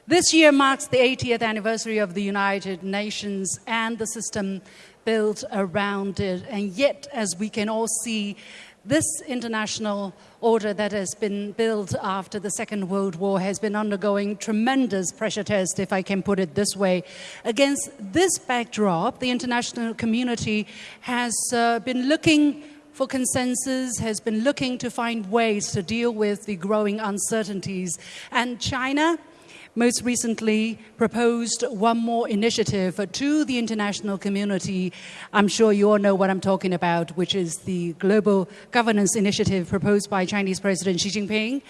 This year marks the 80th anniversary of the United Nations and the system built around it. And yet, as we can all see, this international order that has been built after the Second World War has been undergoing tremendous pressure test, if I can put it this way. Against this backdrop, the international community has been looking for consensus, has been looking to find ways to deal with the growing uncertainties. And China most recently proposed one more initiative to the international community. I'm sure you all know what I'm talking about, which is the Global Governance Initiative proposed by Chinese President Xi Jinping.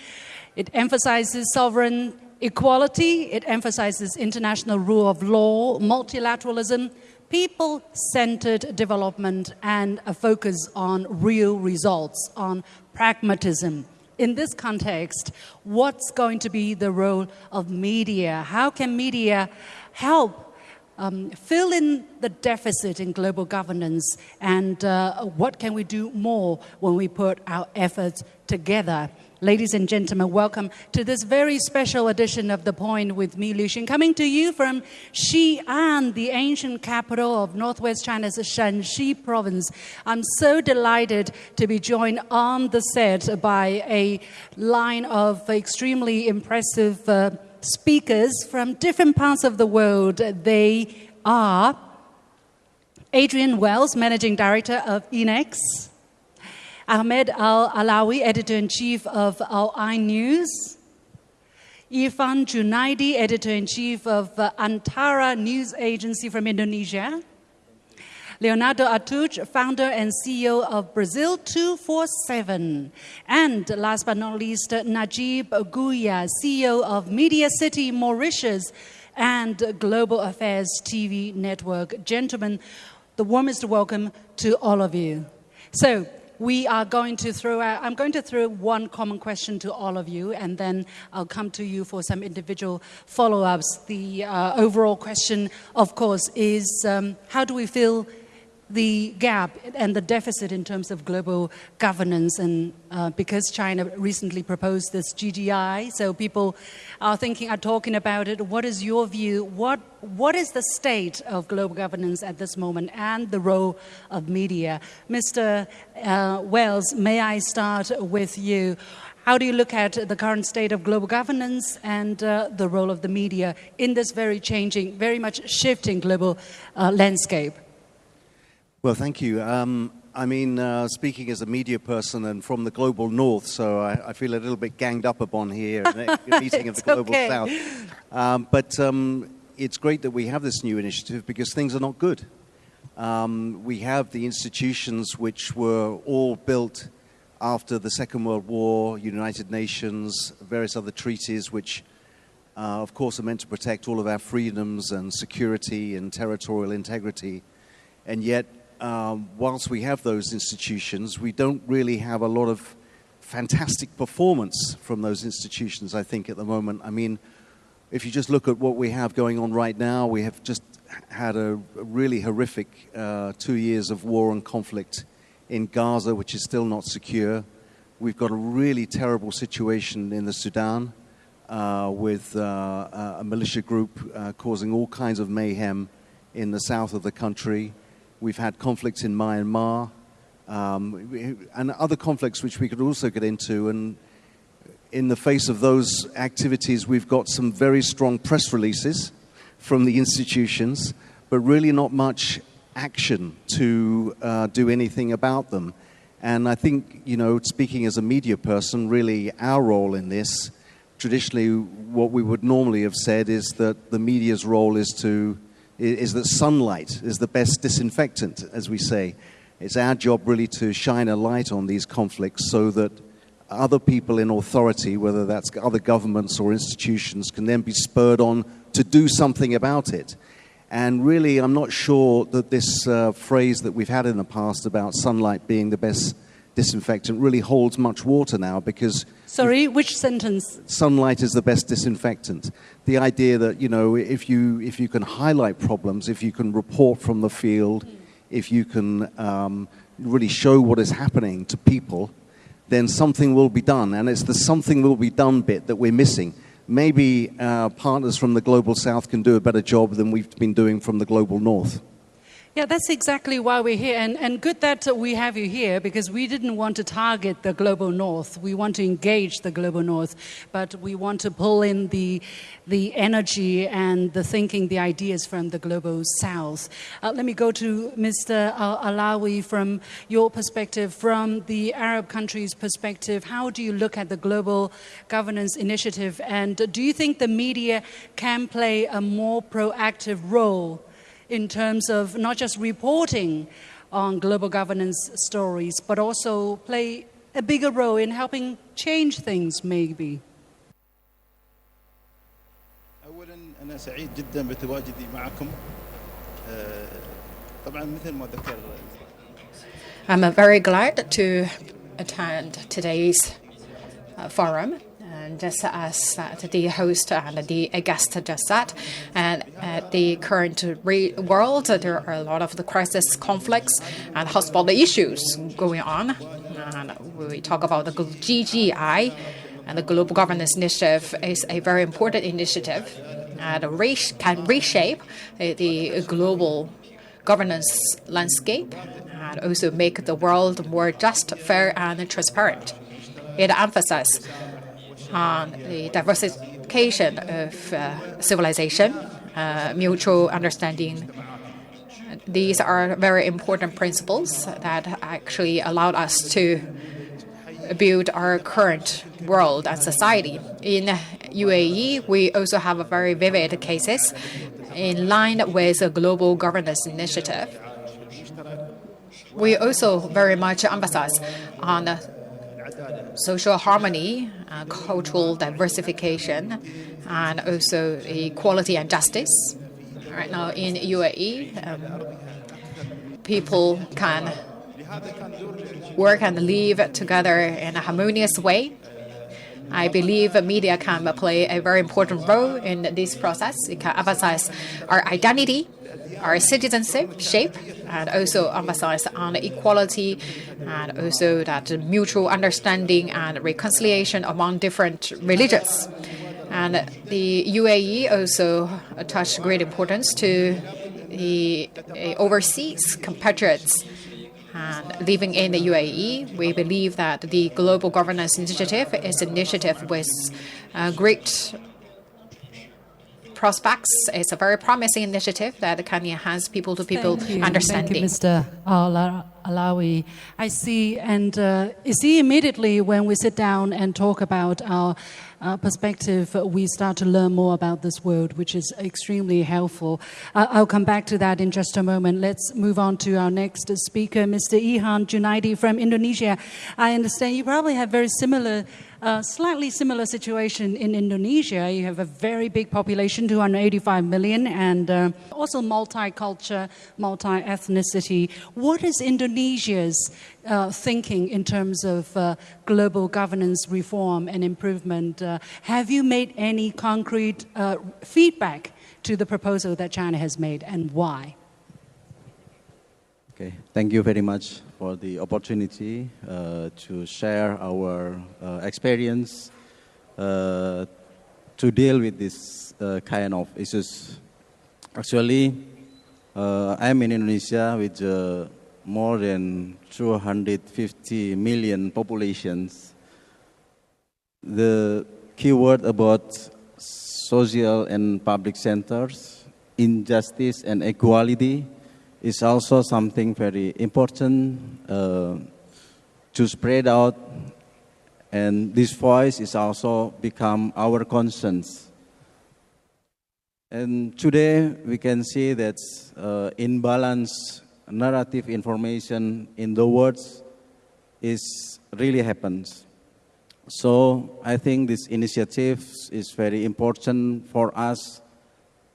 It emphasizes sovereign equality, it emphasizes international rule of law, multilateralism, people-centered development, and a focus on real results, on pragmatism. In this context, what's going to be the role of media? How can media help fill in the deficit in global governance? And what can we do more when we put our efforts together? Ladies and gentlemen, welcome to this very special edition of The Point with me, Liu Xin, coming to you from Xi'an, the ancient capital of northwest China's Shanxi province. I'm so delighted to be joined on the set by a line of extremely impressive speakers from different parts of the world. They are Adrian Wells, Managing Director of ENEX, Ahmed Al Alawi, Editor-in-Chief of Al-Ain News, Irfan Junaidi, Editor-in-Chief of Antara News Agency from Indonesia, Leonardo Attuch, Founder and CEO of Brasil 247, and last but not least, Najib Gouiaa, CEO of MediaCity Mauritius and Global Affairs TV Network. Gentlemen, the warmest welcome to all of you. So, I'm going to throw one common question to all of you, and then I'll come to you for some individual follow-ups. The overall question, of course, is how do we fill the gap and the deficit in terms of global governance? And because China recently proposed this GGI, so people are talking about it. What is your view? What is the state of global governance at this moment and the role of media? Mr. Wells, may I start with you? How do you look at the current state of global governance and the role of the media in this very changing, very much shifting global landscape? Well, thank you. Speaking as a media person and from the global north, so I feel a little bit ganged up upon here in the meeting of the global south. But it's great that we have this new initiative because things are not good. We have the institutions which were all built after the Second World War, United Nations, various other treaties which, of course, are meant to protect all of our freedoms and security and territorial integrity. And yet, whilst we have those institutions, we don't really have a lot of fantastic performance from those institutions, I think, at the moment. I mean, if you just look at what we have going on right now, we have just had a really horrific 2 years of war and conflict in Gaza, which is still not secure. We've got a really terrible situation in the Sudan with a militia group causing all kinds of mayhem in the south of the country. We've had conflicts in Myanmar and other conflicts which we could also get into. And in the face of those activities, we've got some very strong press releases from the institutions, but really not much action to do anything about them. And I think, speaking as a media person, really our role in this, traditionally what we would normally have said is that the media's role is that sunlight is the best disinfectant, as we say. It's our job really to shine a light on these conflicts so that other people in authority, whether that's other governments or institutions, can then be spurred on to do something about it. And really, I'm not sure that this phrase that we've had in the past about sunlight being the best disinfectant really holds much water now, because... Sorry, which sentence? Sunlight is the best disinfectant. The idea that, if you can highlight problems, if you can report from the field, if you can really show what is happening to people, then something will be done. And it's the something will be done bit that we're missing. maybe our partners from the Global South can do a better job than we've been doing from the Global North. Yeah, that's exactly why we're here. And good that we have you here, because we didn't want to target the Global North. We want to engage the Global North, but we want to pull in the energy and the thinking, the ideas from the Global South. Let me go to Mr. Al Alawi. From your perspective, from the Arab countries' perspective, how do you look at the Global Governance Initiative? And do you think the media can play a more proactive role in terms of not just reporting on global governance stories, but also play a bigger role in helping change things maybe? أولاً أنا سعيد جداً بتواجدي معكم. طبعاً مثل ما ذكر. I'm very glad to attend today's forum. And just as the host and the guest just said, and at the current world, there are a lot of the crisis, conflicts, and hostile issues going on. And we talk about the GGI, and the Global Governance Initiative is a very important initiative and can reshape the global governance landscape and also make the world more just, fair, and transparent. It emphasizes on the diversification of civilization, mutual understanding. These are very important principles that actually allowed us to build our current world and society. In UAE, we also have very vivid cases in line with the Global Governance Initiative. We also very much emphasize on social harmony, cultural diversification, and also equality and justice. Right now in UAE, people can work and live together in a harmonious way. I believe media can play a very important role in this process. It can emphasize our identity, our citizenship, and also emphasize on equality and also that mutual understanding and reconciliation among different religions. And the UAE also attached great importance to the overseas compatriots living in the UAE. We believe that the Global Governance Initiative is an initiative with great prospects. It's a very promising initiative that can enhance people-to-people understanding. Thank you, Mr. Al Alawi. I see, and you see immediately when we sit down and talk about our perspective, we start to learn more about this world, which is extremely helpful. I'll come back to that in just a moment. Let's move on to our next speaker, Mr. Irfan Junaidi from Indonesia. I understand you probably have very similar slightly similar situation in Indonesia. You have a very big population, 285 million, and also multicultural, multi-ethnicity. What is Indonesia's thinking in terms of global governance reform and improvement? Have you made any concrete feedback to the proposal that China has made, and why? Okay, thank you very much for the opportunity to share our experience to deal with this kind of issues. Actually, I'm in Indonesia with more than 250 million populations. The keyword about social and public centers, injustice and equality is also something very important to spread out, and this voice is also become our concerns. And today we can see that imbalance narrative information in the words is really happens. So I think this initiative is very important for us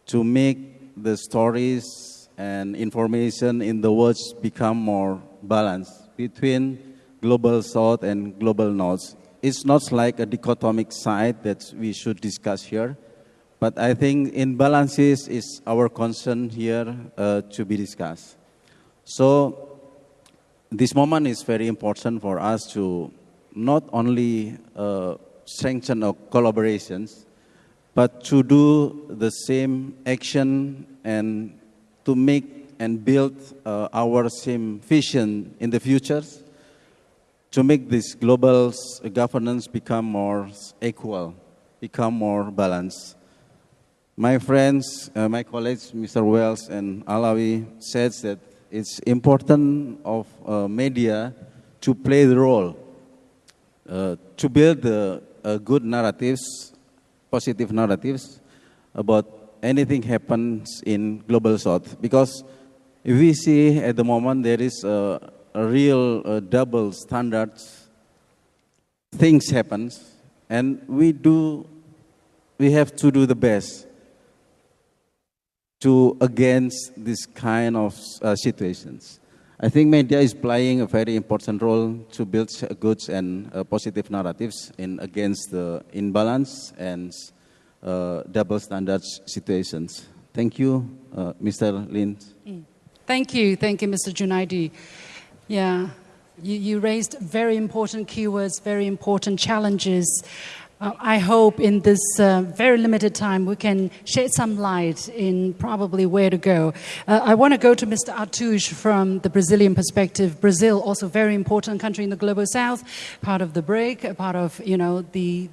to make the stories and information in the words become more balanced between global south and global north. It's not like a dichotomic side that we should discuss here, but I think imbalances is our concern here to be discussed. So this moment is very important for us to not only strengthen our collaborations, but to do the same action and to make and build our same vision in the future to make this global governance become more equal, become more balanced. My friends, my colleagues, Mr. Wells and Alawi, says that it's important of media to play the role, to build good narratives, positive narratives about anything happens in Global South. Because if we see at the moment there is a real double standards, things happens, and we have to do the best to against this kind of situations. I think media is playing a very important role to build good and positive narratives in against the imbalance and double standards situations. Thank you, Mr. Lin. Thank you, Mr. Junaidi. Yeah, you raised very important keywords, very important challenges. I hope in this very limited time we can shed some light in probably where to go. I want to go to Mr. Attuch from the Brazilian perspective. Brazil, also a very important country in the Global South, part of the BRIC, part of, the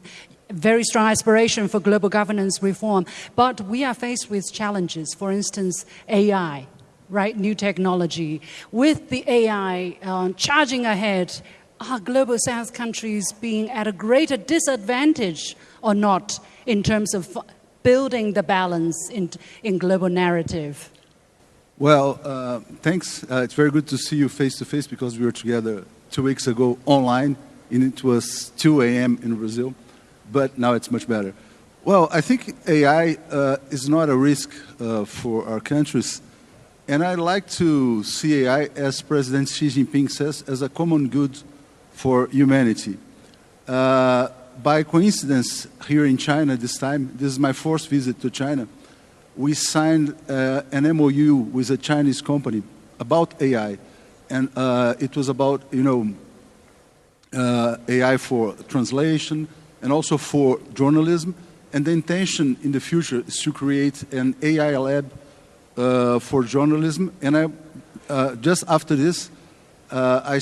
very strong aspiration for global governance reform. But we are faced with challenges, for instance, AI, right? New technology. With the AI charging ahead, are Global South countries being at a greater disadvantage or not in terms of building the balance in global narrative? Well, thanks. It's very good to see you face to face because we were together 2 weeks ago online and it was 2 a.m. in Brazil, but now it's much better. Well, I think AI is not a risk for our countries, and I like to see AI, as President Xi Jinping says, as a common good for humanity. By coincidence, here in China this time, this is my fourth visit to China, we signed an MOU with a Chinese company about AI. And it was about, AI for translation and also for journalism. And the intention in the future is to create an AI lab for journalism. And just after this, I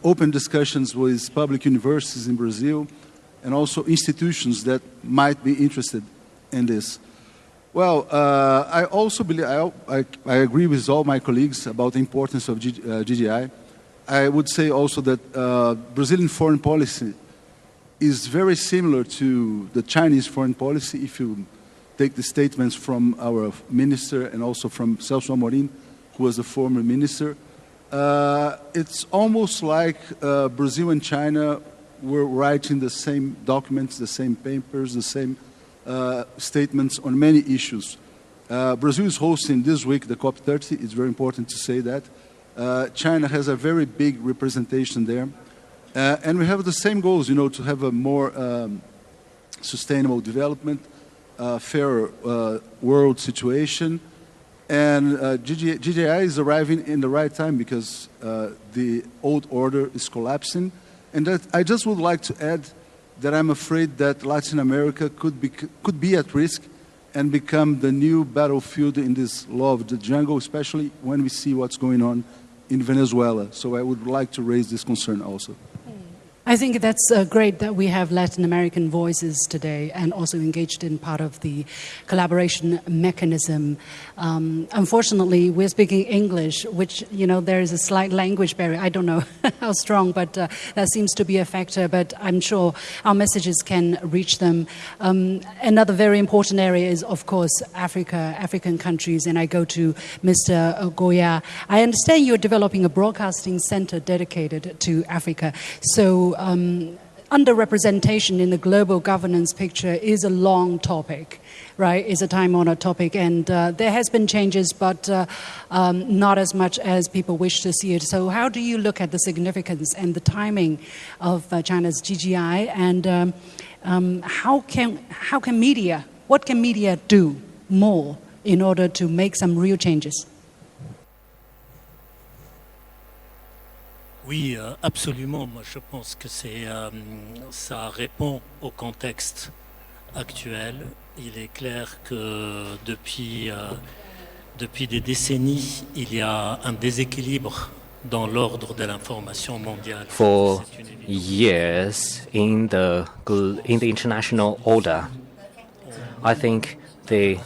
opened discussions with public universities in Brazil and also institutions that might be interested in this. Well, I also believe, I agree with all my colleagues about the importance of GDI. I would say also that Brazilian foreign policy is very similar to the Chinese foreign policy if you take the statements from our minister and also from Celso Amorim, who was the former minister. It's almost like Brazil and China were writing the same documents, the same papers, the same statements on many issues. Brazil is hosting this week the COP30. It's very important to say that. China has a very big representation there. And we have the same goals, to have a more sustainable development, fairer world situation. And GDI is arriving in the right time because the old order is collapsing. And that I just would like to add that I'm afraid that Latin America could be at risk and become the new battlefield in this law of the jungle, especially when we see what's going on in Venezuela. So I would like to raise this concern also. I think that's great that we have Latin American voices today and also engaged in part of the collaboration mechanism. Unfortunately, we're speaking English, which, there is a slight language barrier. I don't know how strong, but that seems to be a factor. But I'm sure our messages can reach them. Another very important area is, of course, African countries. And I go to Mr. Gouiaa. I understand you're developing a broadcasting center dedicated to Africa. So underrepresentation in the global governance picture is a long topic, right? It's a time-honored topic, and there has been changes, but not as much as people wish to see it. So how do you look at the significance and the timing of China's GGI, and what can media do more in order to make some real changes? Oui, absolument. Moi, je pense que ça répond au contexte actuelle, il est clair que depuis des décennies, il y a un déséquilibre dans l'ordre de l'information mondiale. For years in the international order, I think the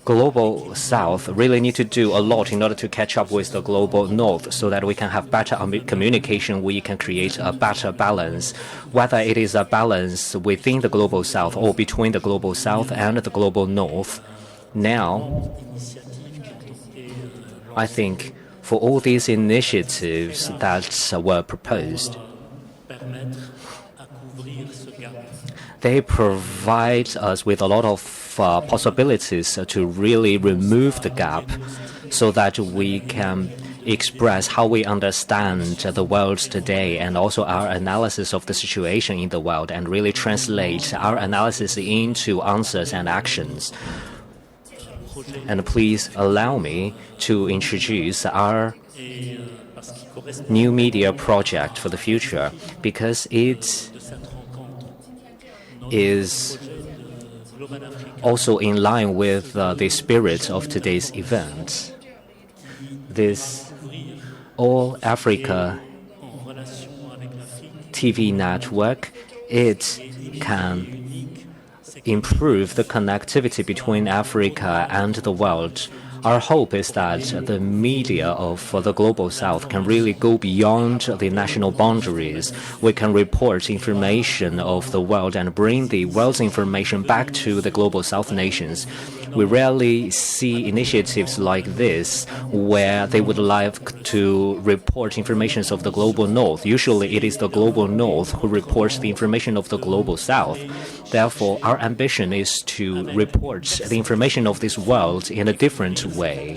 global South really need to do a lot in order to catch up with the global North so that we can have better communication, we can create a better balance, whether it is a balance within the global South or between the global South and the global North. Now, I think for all these initiatives that were proposed, they provide us with a lot of possibilities to really remove the gap so that we can express how we understand the world today and also our analysis of the situation in the world and really translate our analysis into answers and actions. And please allow me to introduce our new media project for the future because it is also in line with the spirit of today's event. This All Africa TV network, it can improve the connectivity between Africa and the world. Our hope is that the media of the Global South can really go beyond the national boundaries. We can report information of the world and bring the world's information back to the Global South nations. We rarely see initiatives like this where they would like to report information of the Global North. Usually it is the Global North who reports the information of the Global South. Therefore, our ambition is to report the information of this world in a different way.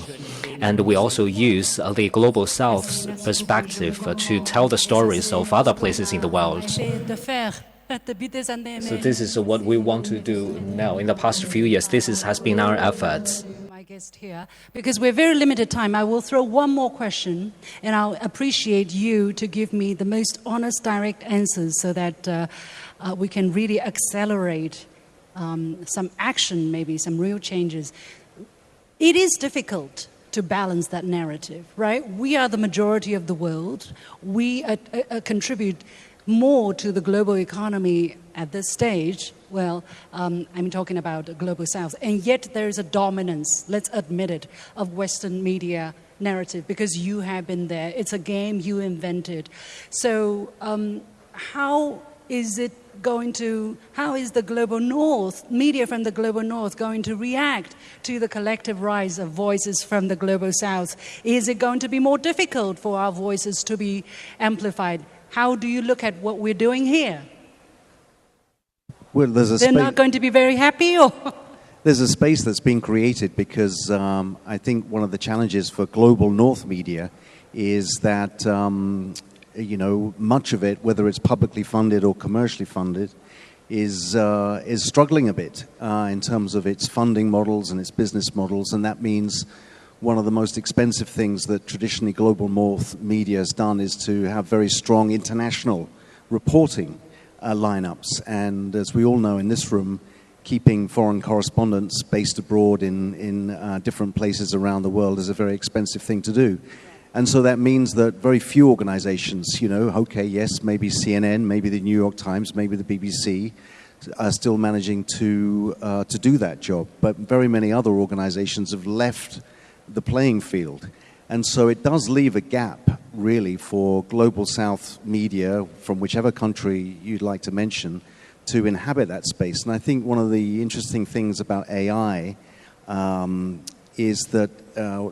And we also use the Global South's perspective to tell the stories of other places in the world. So this is what we want to do now. In the past few years, has been our efforts. My guest here, because we're very limited time, I will throw one more question, and I'll appreciate you to give me the most honest, direct answers so that we can really accelerate some action, maybe some real changes. It is difficult to balance that narrative, right? We are the majority of the world. We contribute more to the global economy at this stage. Well, I'm talking about the Global South. And yet there is a dominance, let's admit it, of Western media narrative because you have been there. It's a game you invented. So how is the Global North, media from the Global North, going to react to the collective rise of voices from the Global South? Is it going to be more difficult for our voices to be amplified? How do you look at what we're doing here? Well, They're not going to be very happy, or? There's a space that's been created because I think one of the challenges for Global North media is that much of it, whether it's publicly funded or commercially funded, is struggling a bit in terms of its funding models and its business models, and that means one of the most expensive things that traditionally Global North media has done is to have very strong international reporting lineups. And as we all know in this room, keeping foreign correspondents based abroad in different places around the world is a very expensive thing to do. And so that means that very few organizations, okay, yes, maybe CNN, maybe the New York Times, maybe the BBC, are still managing to do that job. But very many other organizations have left the playing field. And so it does leave a gap, really, for Global South media, from whichever country you'd like to mention, to inhabit that space. And I think one of the interesting things about AI is that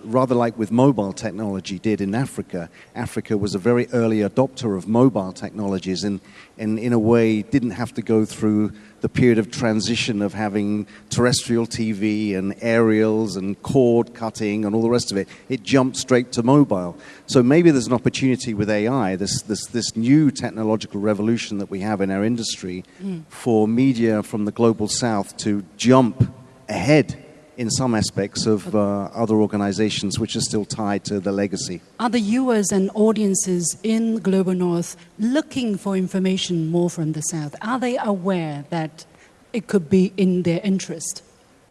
rather like with mobile technology did in Africa, Africa was a very early adopter of mobile technologies and in a way didn't have to go through the period of transition of having terrestrial TV and aerials and cord cutting and all the rest of it. It jumped straight to mobile. So maybe there's an opportunity with AI, this new technological revolution that we have in our industry for media from the Global South to jump ahead in some aspects of other organizations which are still tied to the legacy. Are the viewers and audiences in the Global North looking for information more from the South? Are they aware that it could be in their interest?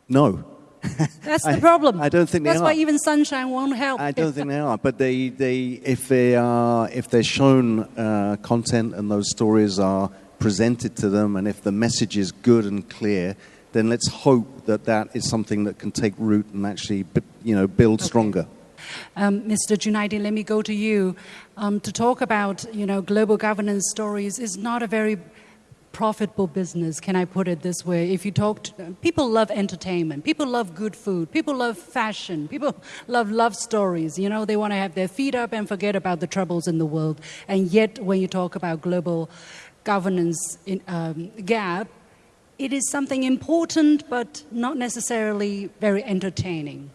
No. That's the problem. I don't think they are. That's why even sunshine won't help. I don't think they are. But if they're shown content and those stories are presented to them, and if the message is good and clear, then let's hope that is something that can take root and actually, build stronger. Mr. Junaidi, let me go to you. To talk about, global governance stories is not a very profitable business, can I put it this way? If you people love entertainment, people love good food, people love fashion, people love love stories. They want to have their feet up and forget about the troubles in the world. And yet, when you talk about global governance gap, it is something important, but not necessarily very entertaining.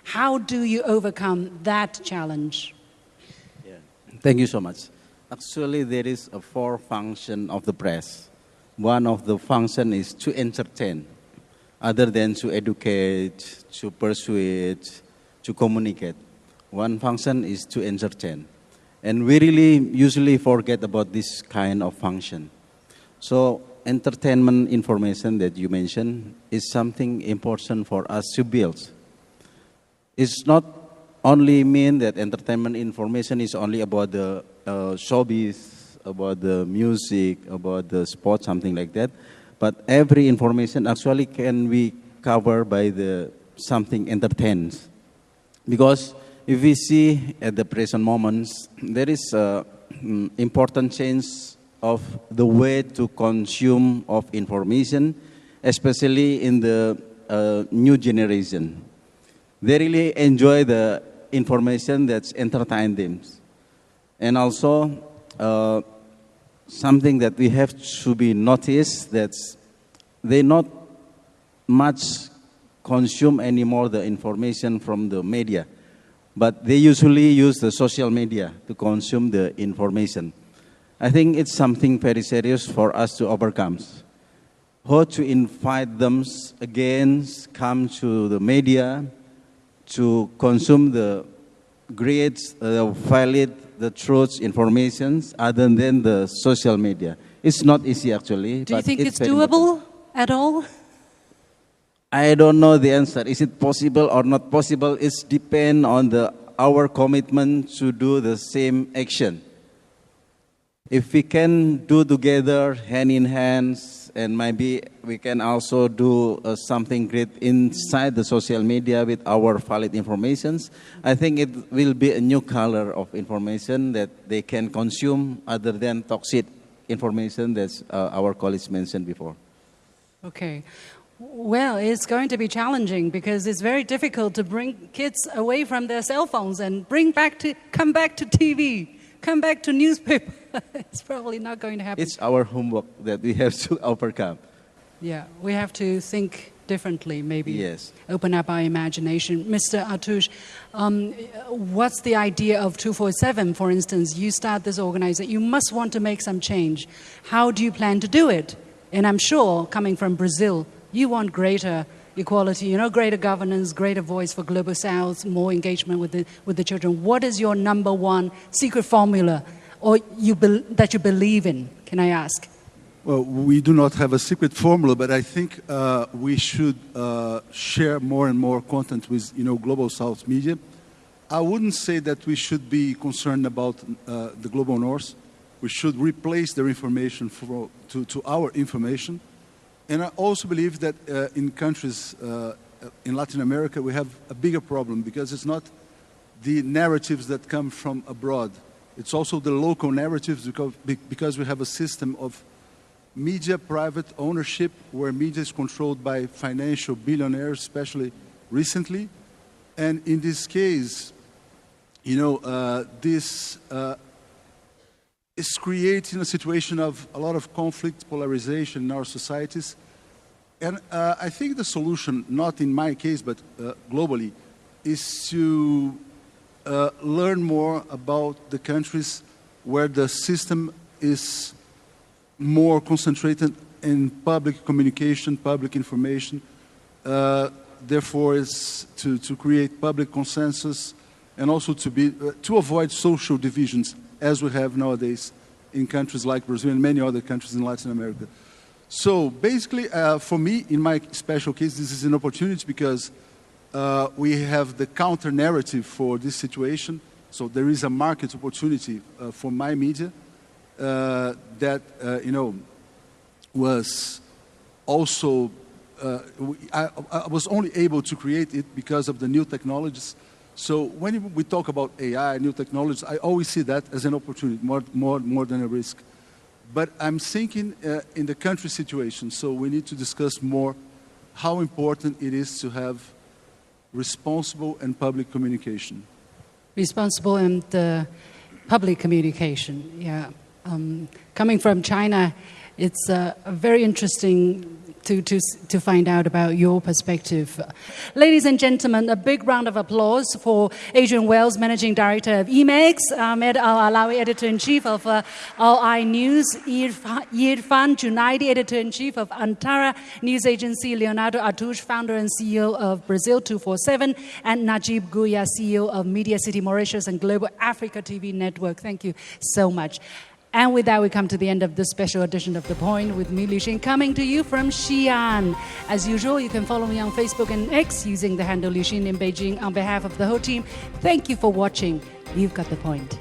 How do you overcome that challenge? Yeah. Thank you so much. Actually, there is a 4 function of the press. One of the function is to entertain, other than to educate, to persuade, to communicate. One function is to entertain. And we really usually forget about this kind of function. So entertainment information that you mentioned is something important for us to build. It's not only mean that entertainment information is only about the showbiz, about the music, about the sport, something like that. But every information actually can be covered by the something entertains. Because if we see at the present moments, there is important change of the way to consume of information, especially in the new generation. They really enjoy the information that's entertain them. And also, something that we have to be noticed, that they not much consume anymore the information from the media, but they usually use the social media to consume the information. I think it's something very serious for us to overcome. How to invite them again, come to the media, to consume the great, valid, the truth informations other than the social media. It's not easy actually. Do you think it's doable at all? I don't know the answer. Is it possible or not possible? It depends on our commitment to do the same action. If we can do together, hand in hand, and maybe we can also do something great inside the social media with our valid informations, I think it will be a new color of information that they can consume other than toxic information that our colleagues mentioned before. Okay. Well, it's going to be challenging because it's very difficult to bring kids away from their cell phones and come back to TV, come back to newspaper. It's probably not going to happen. It's our homework that we have to overcome. Yeah, we have to think differently, maybe. Yes. Open up our imagination. Mr. Attuch, what's the idea of 247, for instance? You start this organization. You must want to make some change. How do you plan to do it? And I'm sure, coming from Brazil, you want greater equality, greater governance, greater voice for Global South, more engagement with the children. What is your number one secret formula or that you believe in, can I ask? Well, we do not have a secret formula, but I think we should share more and more content with Global South media. I wouldn't say that we should be concerned about the Global North. We should replace their information to our information. And I also believe that in countries in Latin America, we have a bigger problem because it's not the narratives that come from abroad. It's also the local narratives because we have a system of media private ownership where media is controlled by financial billionaires, especially recently. And in this case, this is creating a situation of a lot of conflict, polarization in our societies. And I think the solution, not in my case, but globally, is to learn more about the countries where the system is more concentrated in public communication, public information. therefore, is to create public consensus and also to avoid social divisions as we have nowadays in countries like Brazil and many other countries in Latin America. So basically, for me, in my special case, this is an opportunity because we have the counter-narrative for this situation. So there is a market opportunity for my media that, was also, I was only able to create it because of the new technologies. So when we talk about AI, new technologies, I always see that as an opportunity, more than a risk. But I'm thinking in the country situation, so we need to discuss more how important it is to have responsible and public communication. Responsible and public communication, yeah. Coming from China, it's very interesting to find out about your perspective. Ladies and gentlemen, a big round of applause for Adrian Wells, Managing Director of ENEX, Ahmed Al Alawi, Editor-in-Chief of Al-Ain News, Irfan Junaidi, Editor-in-Chief of Antara News Agency, Leonardo Attuch, Founder and CEO of Brazil 247, and Najib Gouiaa, CEO of MediaCity Mauritius and Global Africa TV Network. Thank you so much. And with that, we come to the end of this special edition of The Point with me, Li Xin, coming to you from Xi'an. As usual, you can follow me on Facebook and X using the handle Li Xin in Beijing. On behalf of the whole team, thank you for watching. You've got The Point.